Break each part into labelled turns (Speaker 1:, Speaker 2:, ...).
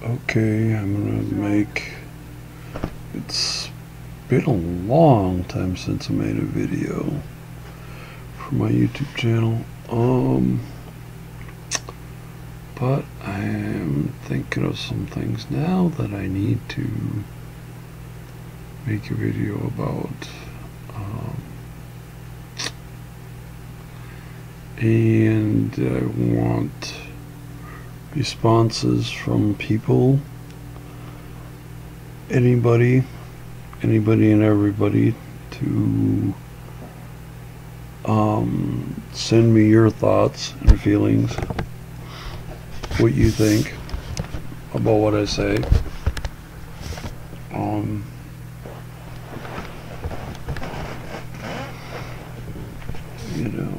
Speaker 1: Okay, I'm gonna make. It's been a long time since I made a video for my YouTube channel. But I am thinking of some things now that I need to make a video about. And I want responses from people, anybody and everybody, to send me your thoughts and feelings, what you think about what I say. You know,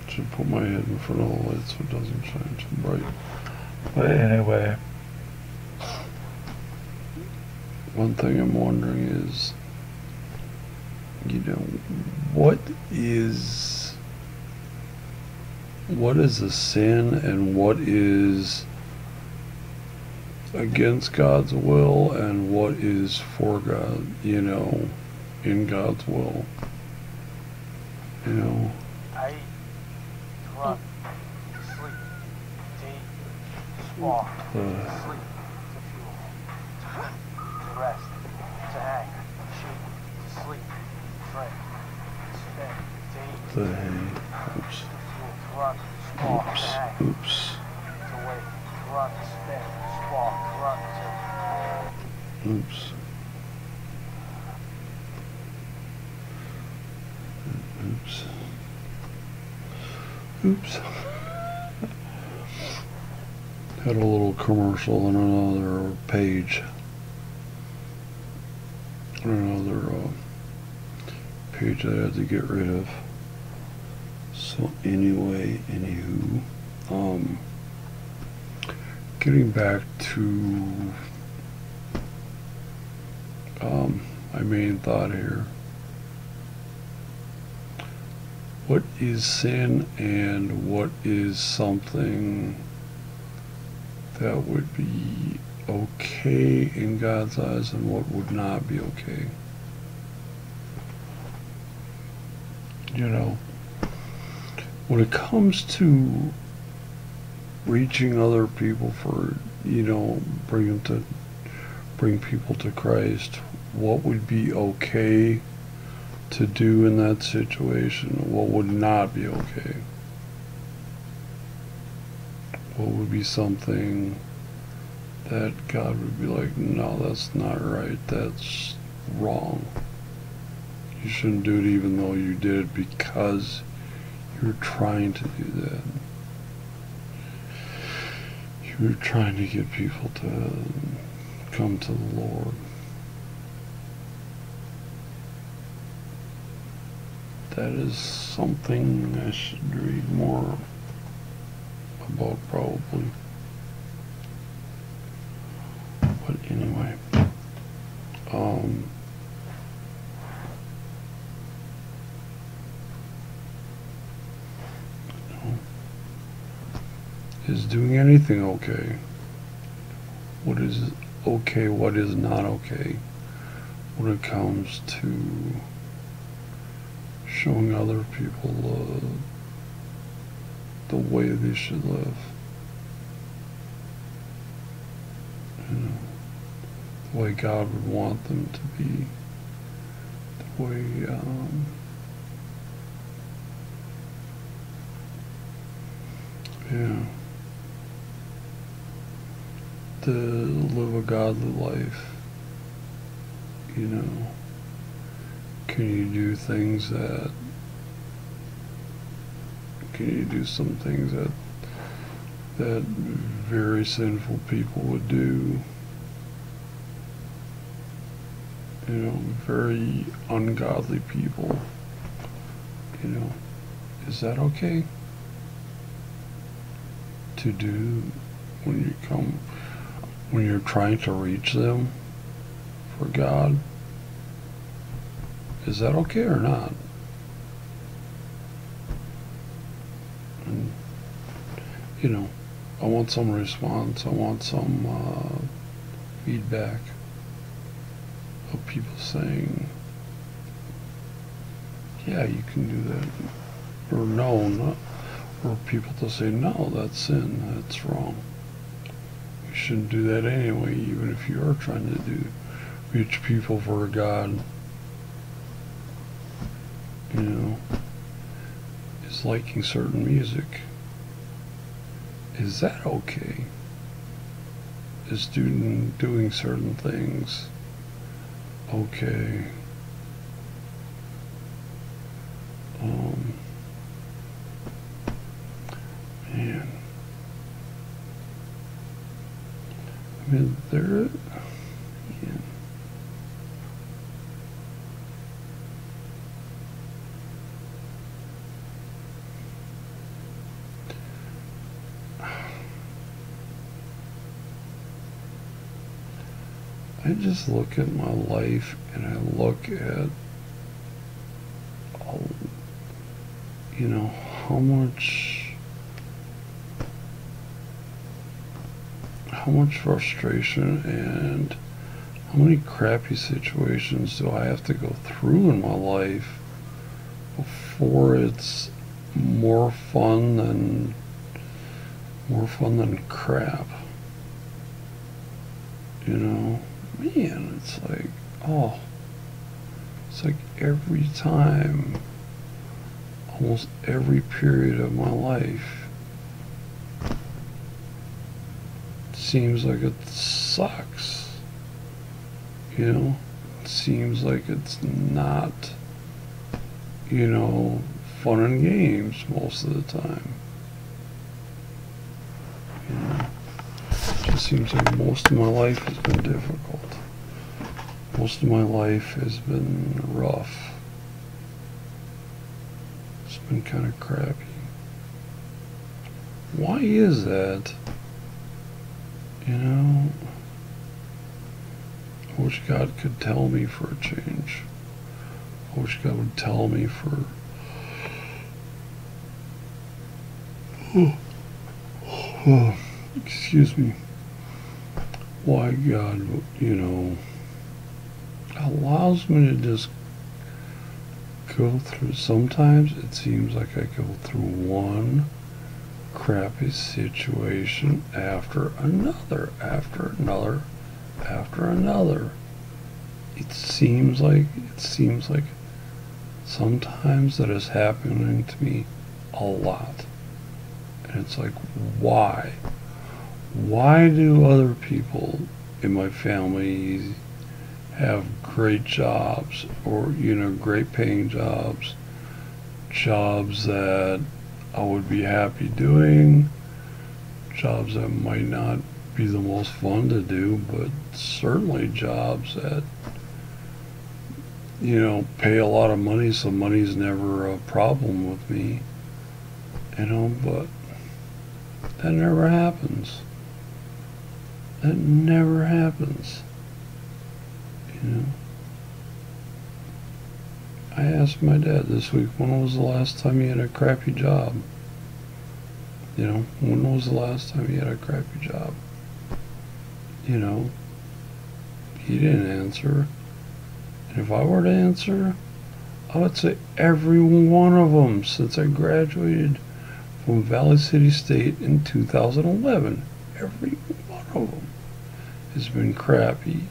Speaker 1: should put my head in front of the light so it doesn't shine too bright. But anyway, one thing I'm wondering is, what is a sin and what is against God's will and what is for God, in God's will.
Speaker 2: I eat, to run, to sleep, to eat, to walk, to sleep, to fuel, to rest, to hang, to shoot, to sleep, to drink, to spin, to eat,
Speaker 1: The hang. Oops.
Speaker 2: to fuel, to run, to walk, to hang,
Speaker 1: Oops.
Speaker 2: to wait, to run, to spin, to squawk, to run, to...
Speaker 1: Oops. Oops. Oops. Had a little commercial on another page. Another page I had to get rid of. So anyway, anywho, getting back to my main thought here. What is sin and what is something that would be okay in God's eyes and what would not be okay? When it comes to reaching other people for, bring people to Christ, what would be okay to do in that situation? What would not be okay? What would be something that God would be like, no, that's not right, that's wrong. You shouldn't do it even though you did it because you're trying to do that. You're trying to get people to come to the Lord. That is something I should read more about, probably. But anyway, is doing anything okay? What is okay, what is not okay when it comes to showing other people the way they should live? The way God would want them to be, the way to live a godly life. Can you do things that, some things that very sinful people would do? Very ungodly people. Is that okay to do when you're trying to reach them for God? Is that okay or not? And, I want some response. I want some feedback of people saying, yeah, you can do that, or no, not, or people to say, no, that's sin, that's wrong. You shouldn't do that anyway, even if you are trying to reach people for God. You know, is liking certain music, is that okay? Is doing certain things okay? Man, I mean, man. I just look at my life and I look at, you know, how much frustration and how many crappy situations do I have to go through in my life before it's more fun than crap. You know, man, it's like, oh, it's like every time, almost every period of my life seems like it sucks. You know, it seems like it's not, you know, fun and games most of the time. You know, it just seems like most of my life has been difficult. Most of my life has been rough. It's been kind of crappy. Why is that? You know, I wish God could tell me for a change. I wish God would tell me for excuse me, why God, you know, allows me to just go through. Sometimes it seems like I go through one crappy situation after another, after another, after another. It seems like sometimes that is happening to me a lot. And it's like, why? Why do other people in my family have great jobs, or, you know, great paying jobs, jobs that I would be happy doing, jobs that might not be the most fun to do, but certainly jobs that, you know, pay a lot of money, so money's never a problem with me, you know, but that never happens. That never happens. You know, I asked my dad this week, when was the last time he had a crappy job? You know, when was the last time he had a crappy job? You know, he didn't answer. And if I were to answer, I would say every one of them since I graduated from Valley City State in 2011. Every one of them has been crappy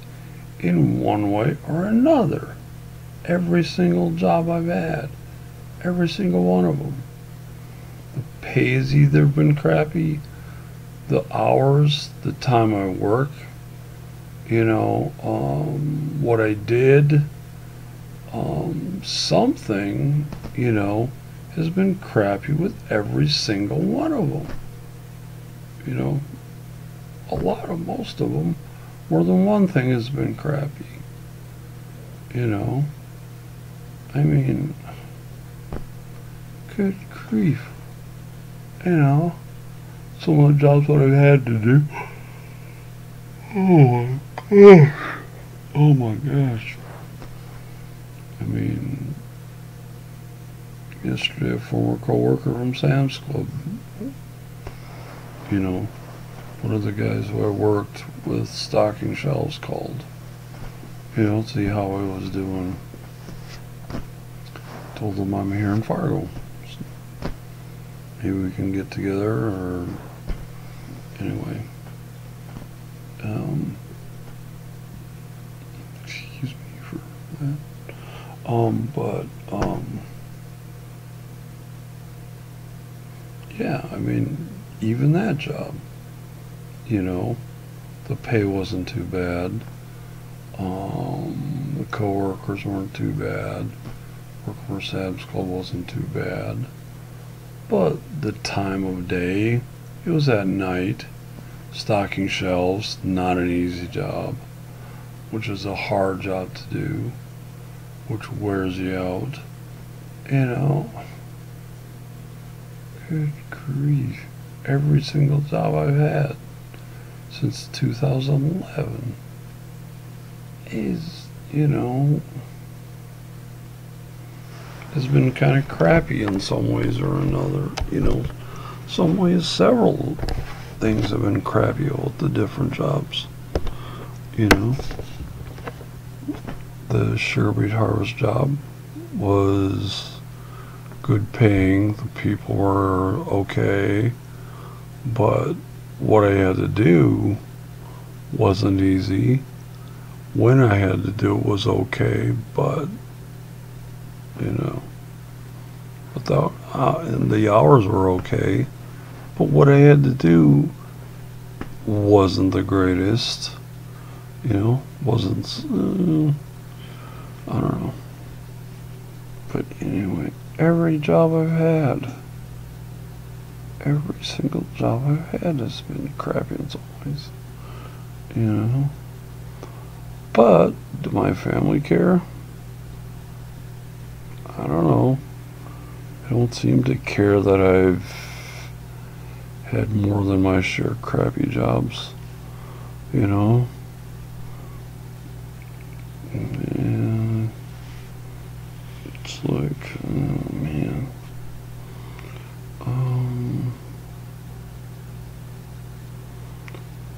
Speaker 1: in one way or another. Every single job I've had, every single one of them. The pay has either been crappy, the hours, the time I work, you know, what I did, something, you know, has been crappy with every single one of them. You know, most of them, more than one thing has been crappy. You know, I mean, good grief. You know, some of the jobs that I've had to do. Oh my gosh. Oh my gosh. I mean, yesterday a former co-worker from Sam's Club, you know, one of the guys who I worked with stocking shelves called. You know, see how I was doing. Told him I'm here in Fargo. Maybe we can get together, or anyway. Excuse me for that. Yeah, I mean, even that job, you know, the pay wasn't too bad. The coworkers weren't too bad. Working for Sam's Club wasn't too bad. But the time of day, it was at night. Stocking shelves, not an easy job, which is a hard job to do, which wears you out. You know, good grief. Every single job I've had since 2011 is, you know, has been kind of crappy in some ways or another. You know, some ways several things have been crappy about the different jobs. You know, the sugar beet harvest job was good paying, the people were okay, but what I had to do wasn't easy. When I had to do it was okay, but you know, and the hours were okay, but what I had to do wasn't the greatest. You know, wasn't, I don't know. But anyway, every job I've had, every single job I've had has been crappy in some ways. You know? But, do my family care? I don't know. I don't seem to care that I've had more than my share of crappy jobs. You know? And it's like, oh man.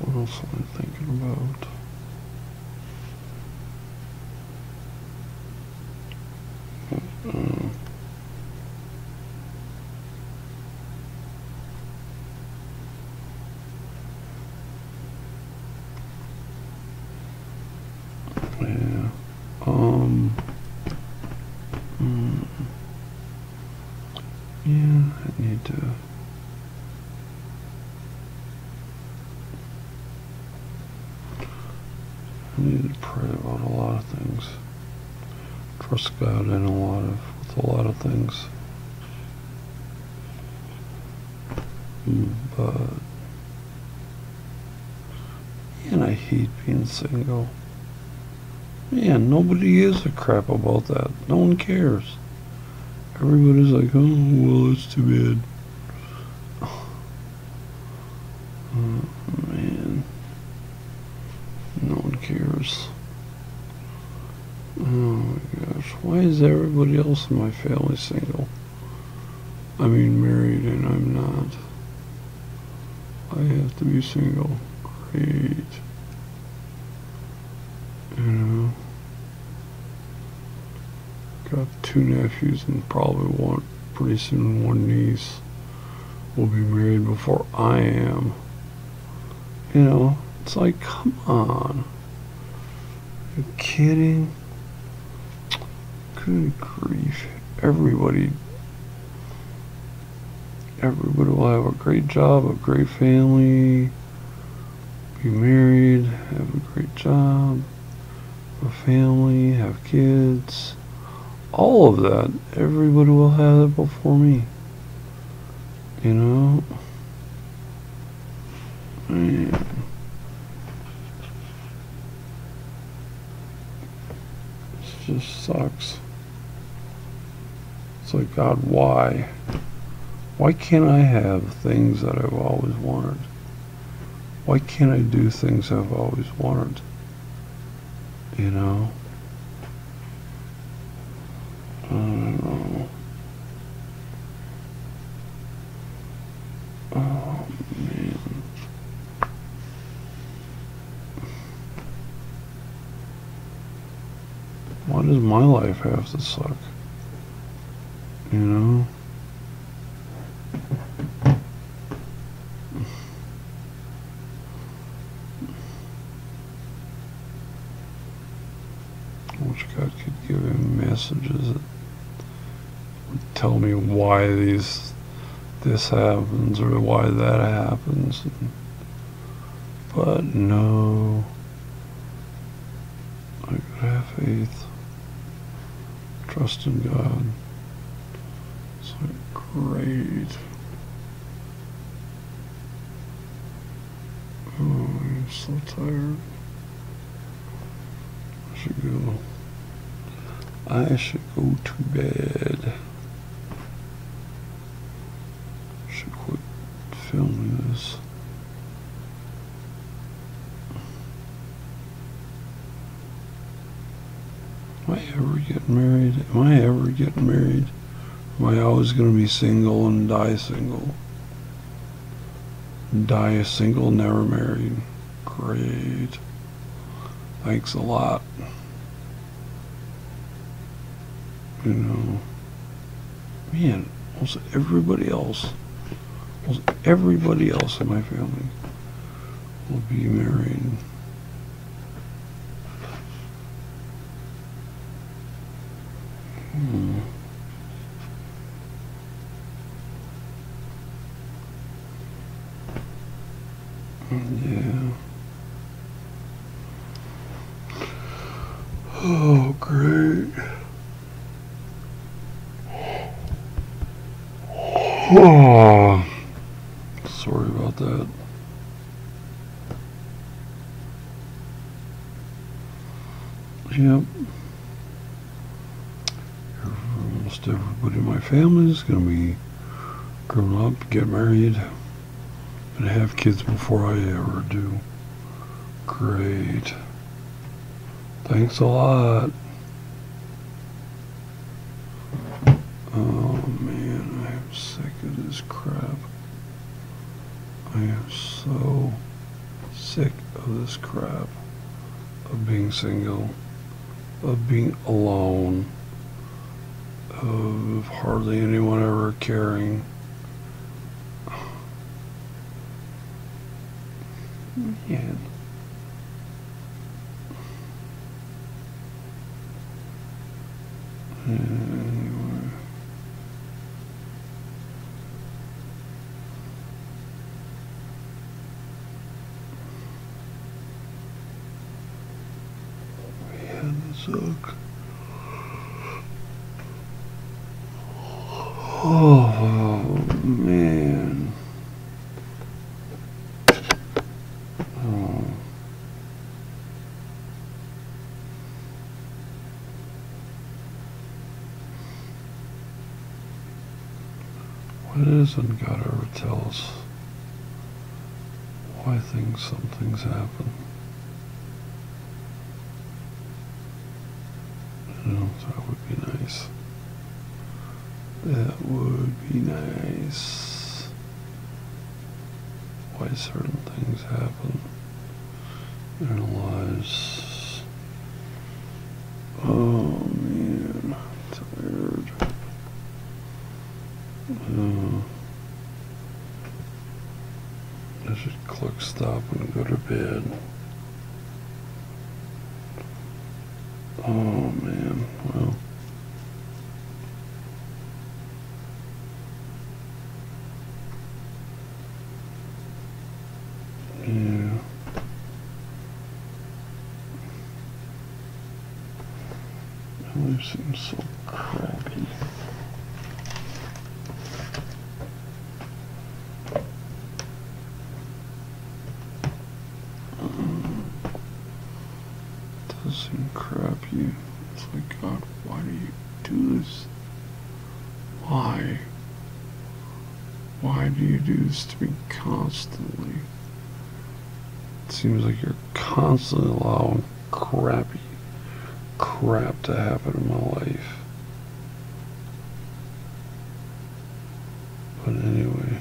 Speaker 1: What else am I thinking about? Yeah. Yeah, I need to. I need to pray about a lot of things. Trust God in with a lot of things. But, man, I hate being single. Man, nobody gives a crap about that. No one cares. Everybody's like, oh, well, it's too bad. Oh, man. No one cares. Oh, my gosh. Why is everybody else in my family single? I mean, married, and I'm not. I have to be single. Great. You know? Got 2 nephews and probably pretty soon 1 niece will be married before I am. You know, it's like, come on. Are you kidding? Good grief. Everybody will have a great job, a great family, be married, have a great job, have a family, have kids. All of that, everybody will have it before me. You know? Man. It just sucks. It's like, God, why? Why can't I have things that I've always wanted? Why can't I do things I've always wanted? You know? I don't know. Oh, man. Why does my life have to suck? You know? I wish God could give him messages that would tell me why this happens or why that happens. But no. I gotta have faith. Trust in God. It's like, great. Oh, I'm so tired. I should go to bed. I should quit filming this. Am I ever getting married? Am I ever getting married? Am I always going to be single and die single? Die single, never married. Great. Thanks a lot. You know, man, almost everybody else in my family will be married. Yeah. Oh, great. Oh, sorry about that. Yep. Almost everybody in my family is going to be grown up, get married, and have kids before I ever do. Great. Thanks a lot. Oh man, I am sick of this crap. I am so sick of this crap. Of being single. Of being alone. Of hardly anyone ever caring. Man. Anyway. Man, this sucks. Oh, man. Oh. What isn't God ever tell us why some things happen? You know, that would be nice. That would be nice. Why certain things happen in our lives. Oh man, I'm tired. I should click stop and go to bed. Oh man, well. Yeah. My life seems so crappy. It does seem crappy. It's like, God, why do you do this? Why? Why do you do this to me constantly? It seems like you're constantly allowing crappy crap to happen in my life. But anyway.